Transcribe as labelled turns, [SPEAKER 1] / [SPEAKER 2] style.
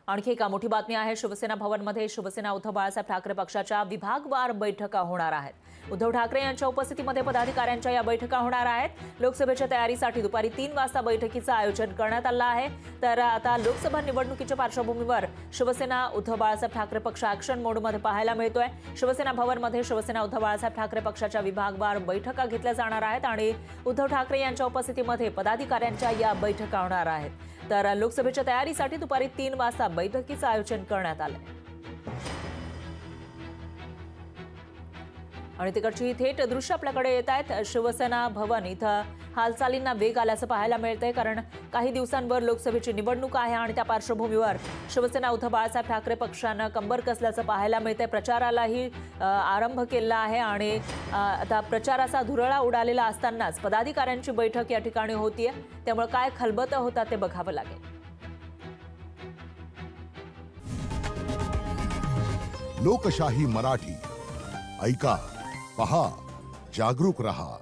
[SPEAKER 1] आणखी एक मोठी बातमी आहे। शिवसेना भवनमध्ये शिवसेना उद्धव बाळासाहेब ठाकरे पक्षाच्या विभागवार बैठका होणार आहेत। उद्धव ठाकरे यांच्या उपस्थितीमध्ये पदाधिकाऱ्यांच्या या बैठका होणार आहेत। लोकसभेच्या तयारीसाठी दुपारी 3 वाजता बैठकीचं आयोजन करण्यात आलं आहे। तर आता लोकसभा निवडणुकीच्या पार्श्वभूमीवर शिवसेना उद्धव बाळासाहेब ठाकरे पक्ष ॲक्शन मोडमध्ये पाहायला मिळतोय। शिवसेना भवनमध्ये शिवसेना उद्धव बाळासाहेब ठाकरे पक्षाच्या विभागवार बैठका घेतल्या जाणार आहेत आणि उद्धव ठाकरे यांच्या उपस्थितीमध्ये पदाधिकाऱ्यांच्या या बैठका होणार आहेत। तर लोकसभेच्या तयारीसाठी दुपारी 3 वाजता बैठकीचं आयोजन करण्यात आलंय आणि तिकडची थेट दृश्य आपल्याकडे येत आहेत। शिवसेना भवन इथं हालचालींना वेग आल्याचं पाहायला मिळतंय, कारण काही दिवसांवर लोकसभेची निवडणूक आहे आणि त्या पार्श्वभूमीवर शिवसेना उद्धव बाळासाहेब ठाकरे पक्षानं कंबर कसल्याचं पाहायला मिळतंय। प्रचारालाही आरंभ केला आहे आणि आता प्रचाराचा धुरळा उडालेला असतानाच पदाधिकाऱ्यांची बैठक या ठिकाणी होतीये, त्यामुळे काय खलबतं होतात ते बघावं लागेल।
[SPEAKER 2] लोकशाही मराठी ऐका, पहा, जागरूक रहा।